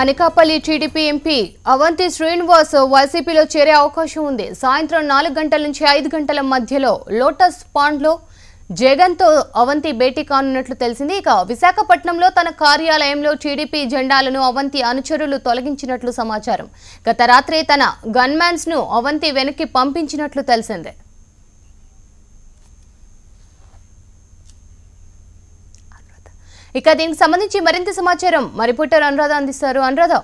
Anakapalli TDP MP Avanthi Srinivas వైసీపీలో చేరే అవకాశం ఉంది. సాయంత్రం 4 గంటల నుంచి 5 గంటల మధ్యలో లోటస్ పాండ్లో జగన్తో అవంతి భేటీ కానున్నట్లు తెలిసింది. ఇక విశాఖపట్నంలో తన కార్యాలయంలో టీడీపీ జెండాలను అవంతి అనుచరులు తొలగించినట్లు సమాచారం. గత రాత్రి తన గన్మ్యాన్స్ ను అవంతి వెనక్కి పంపించినట్లు తెలిసిందే. ఇక దీనికి సంబంధించి మరింత సమాచారం మా రిపోర్టర్ అనురాధ అందిస్తారు. అనురాధ,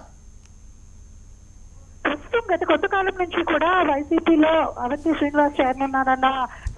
ప్రస్తుతం గత కొంతకాలం నుంచి కూడా వైసీపీలో అవంతి శ్రీనివాస్ చేరనున్నారన్న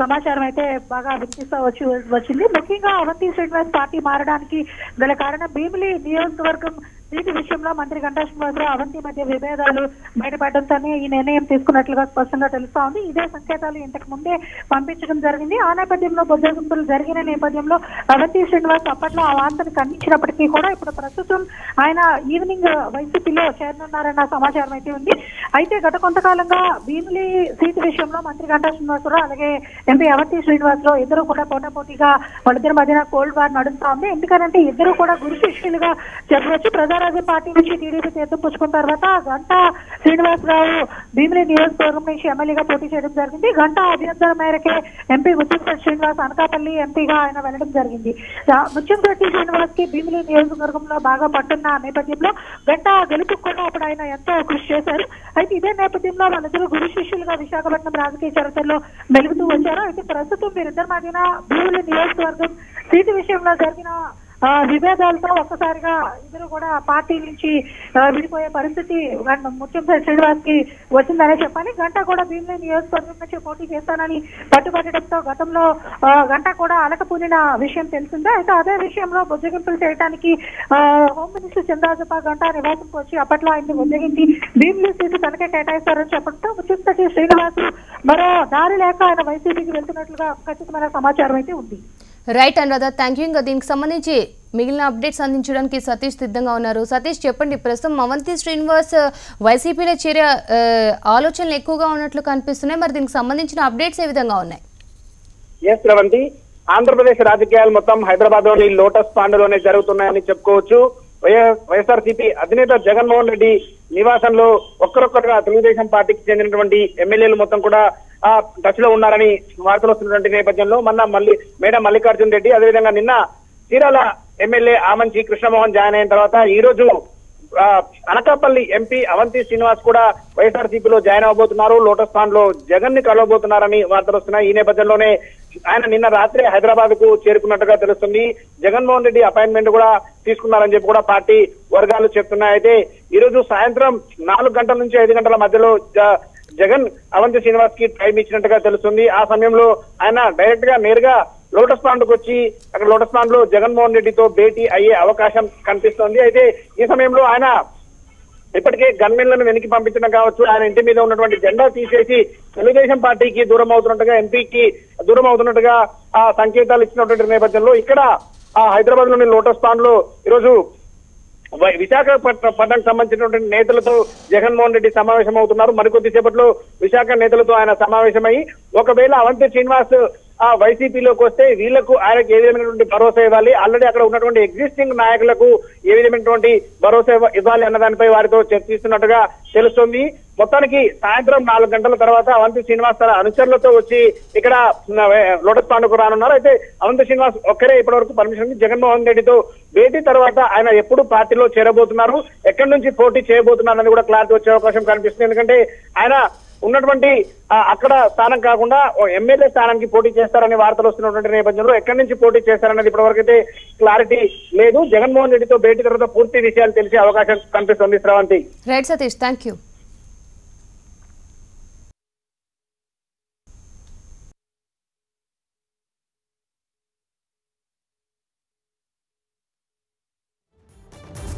సమాచారం అయితే బాగా వినిపిస్తూ వచ్చింది. ముఖ్యంగా అవంతి శ్రీనివాస్ పార్టీ మారడానికి గల కారణం భీమిలి నియోజకవర్గం సీటు విషయంలో మంత్రి గంటా శ్రీనివాసరావు అవంతి మధ్య విభేదాలు బయటపడడంతోనే ఈ నిర్ణయం తీసుకున్నట్లుగా స్పష్టంగా తెలుస్తా ఉంది. ఇదే సంకేతాలు ఇంతకు ముందే పంపించడం జరిగింది. ఆ నేపథ్యంలో బొజ్జగింపులు జరిగిన నేపథ్యంలో అవంతి శ్రీనివాస్ అప్పట్లో ఆ వార్తను ఖండించినప్పటికీ కూడా ఇప్పుడు ప్రస్తుతం ఆయన ఈవినింగ్ వైసీపీలో చేరనున్నారన్న సమాచారం అయితే ఉంది. అయితే గత కొంతకాలంగా భీమిలి సీటు విషయంలో మంత్రి గంటా శ్రీనివాసరావు అలాగే ఎంపీ అవంతి శ్రీనివాసరావు ఇద్దరు కూడా పోటాపోటీగా వాళ్ళిద్దరి మధ్యన కోల్డ్ వార్ నడుస్తా ఉంది. ఎందుకంటే ఇద్దరు కూడా గురు శిష్యులుగా చెప్పవచ్చు. ప్రజారాజ్య పార్టీ నుంచి టీడీపీ తీర్థం పుచ్చుకున్న తర్వాత గంటా శ్రీనివాసరావు భీమిలి నియోజకవర్గం నుంచి ఎమ్మెల్యేగా పోటీ చేయడం జరిగింది. గంటా అభ్యర్థన మేరకే ఎంపీ ముత్యంశెట్టి శ్రీనివాస్ అనకాపల్లి ఎంపీగా ఆయన వెళ్లడం జరిగింది. ముత్యంశెట్టి శ్రీనివాస్ కి భీమిలి నియోజకవర్గంలో బాగా పట్టున్న నేపథ్యంలో గంటా గెలుపుకు కూడా అప్పుడు ఆయన ఎంతో కృషి చేశారు. అయితే ఇదే నేపథ్యంలో వాళ్ళిద్దరూ గురు శిష్యులుగా విశాఖపట్నం రాజకీయ చరిత్రలో మెలుగుతూ వచ్చారు. అయితే ప్రస్తుతం వీరిద్దరి మధ్యన భీమిలి నియోజకవర్గం సీటు విషయంలో జరిగిన విభేదాలతో ఒక్కసారిగా ఇద్దరు కూడా పార్టీ నుంచి విడిపోయే పరిస్థితి ముత్యంశెట్టి శ్రీనివాస్ కి వచ్చిందనే చెప్పాలి. గంటా కూడా భీమిలి నియోజకవర్గం నుంచి పోటీ చేస్తానని పట్టుబట్టడంతో గతంలో గంటా కూడా అలకపూనిన విషయం తెలిసిందే. అయితే అదే విషయంలో బుజ్జగింపులు చేయడానికి హోమ్ మినిస్టర్ చంద్రరాజప్ప గంటా నివాసంకి వచ్చి అప్పట్లో ఆయన్ని బుజ్జగించి భీమిలి సీటు తనకే కేటాయిస్తారని చెప్పడంతో ముత్యంశెట్టి శ్రీనివాస్ మరో దారి లేక ఆయన వైసీపీకి వెళ్తున్నట్లుగా ఖచ్చితమైన సమాచారం అయితే ఉంది. Right Anuradha, thank you. ఇంకా దీనికి సంబంధించి మిగిలిన అప్డేట్స్ అందించడానికి సతీష్ సిద్ధంగా ఉన్నారు. సతీష్, చెప్పండి, ప్రస్తుతం అవంతి శ్రీనివాస్ వైసీపీలో చేరే ఆలోచనలు ఎక్కువగా ఉన్నట్లు కనిపిస్తున్నాయి. మరి దీనికి సంబంధించిన అప్డేట్స్ ఏ విధంగా ఉన్నాయి? ఎస్ రవంతి, ఆంధ్రప్రదేశ్ రాజకీయాలు మొత్తం హైదరాబాద్ లోని లోటస్ పాండ్లోనే జరుగుతున్నాయని చెప్పుకోవచ్చు. వైఎస్ఆర్సీపీ అధినేత జగన్మోహన్ రెడ్డి నివాసంలో ఒక్కరొక్కరుగా తెలుగుదేశం పార్టీకి చెందినటువంటి ఎమ్మెల్యేలు మొత్తం కూడా టచ్ లో ఉన్నారని వార్తలు వస్తున్నటువంటి నేపథ్యంలో మేడ మల్లికార్జున రెడ్డి, అదేవిధంగా నిన్న చీరాల ఎమ్మెల్యే ఆమంచి కృష్ణమోహన్ జాయిన్ అయిన తర్వాత ఈ రోజు అనకాపల్లి ఎంపీ అవంతి శ్రీనివాస్ కూడా వైఎస్ఆర్సీపీలో జాయిన్ అవబోతున్నారు. లోటస్ పాండ్ లో జగన్ ని కలవబోతున్నారని వార్తలు వస్తున్నాయి. ఈ నేపథ్యంలోనే ఆయన నిన్న రాత్రి హైదరాబాద్ కు చేరుకున్నట్టుగా తెలుస్తుంది. జగన్మోహన్ రెడ్డి అపాయింట్మెంట్ కూడా తీసుకున్నారని చెప్పి కూడా పార్టీ వర్గాలు చెప్తున్నాయి. అయితే ఈ రోజు సాయంత్రం 4 గంటల నుంచి 5 గంటల మధ్యలో జగన్ అవంతి శ్రీనివాస్ కి టైం ఇచ్చినట్టుగా తెలుస్తుంది. ఆ సమయంలో ఆయన డైరెక్ట్ గా నేరుగా లోటస్ పాండ్ కు వచ్చి అక్కడ లోటస్ పాండ్ లో జగన్మోహన్ రెడ్డితో భేటీ అయ్యే అవకాశం కనిపిస్తోంది. అయితే ఈ సమయంలో ఆయన ఇప్పటికే గన్మెన్లను వెనక్కి పంపించడం కావచ్చు, ఆయన ఇంటి మీద ఉన్నటువంటి జెండా తీసేసి తెలుగుదేశం పార్టీకి దూరం అవుతున్నట్టుగా, ఎంపీకి దూరం అవుతున్నట్టుగా ఆ సంకేతాలు ఇచ్చినటువంటి నేపథ్యంలో ఇక్కడ హైదరాబాద్ లోని లోటస్ పాండ్ లో ఈరోజు విశాఖపట్నం సంబంధించినటువంటి నేతలతో జగన్మోహన్ రెడ్డి సమావేశం అవుతున్నారు. మరికొద్ది సేపట్లో విశాఖ నేతలతో ఆయన సమావేశమై ఒకవేళ అవంతి శ్రీనివాస్ వైసీపీలోకి వస్తే వీళ్లకు ఆయనకు ఏ విధమైనటువంటి భరోసా ఇవ్వాలి, ఆల్రెడీ అక్కడ ఉన్నటువంటి ఎగ్జిస్టింగ్ నాయకులకు ఏ విధమైనటువంటి భరోసా ఇవ్వాలి అన్న దానిపై వారితో చర్చిస్తున్నట్టుగా తెలుస్తుంది. మొత్తానికి సాయంత్రం 4 గంటల తర్వాత అవంతి శ్రీనివాస్ తన అనుచరులతో వచ్చి ఇక్కడ లోటస్ పాండ్కు రానున్నారు. అయితే అవంతి శ్రీనివాస్ ఒక్కరే ఇప్పటివరకు పర్మిషన్ జగన్మోహన్ రెడ్డితో భేటీ తర్వాత ఆయన ఎప్పుడు పార్టీలో చేరబోతున్నారు, ఎక్కడి నుంచి పోటీ చేయబోతున్నారని కూడా క్లారిటీ వచ్చే అవకాశం కనిపిస్తుంది. ఎందుకంటే ఆయన ఉన్నటువంటి అక్కడ స్థానం కాకుండా ఎమ్మెల్యే స్థానానికి పోటీ చేస్తారని వార్తలు వస్తున్నటువంటి నేపథ్యంలో ఎక్కడి నుంచి పోటీ చేస్తారనేది ఇప్పటివరకు అయితే క్లారిటీ లేదు. జగన్మోహన్ రెడ్డితో భేటీ తర్వాత పూర్తి విషయాలు తెలిసే అవకాశం కనిపిస్తుంది. Sravanthi. Right Satish, thank you.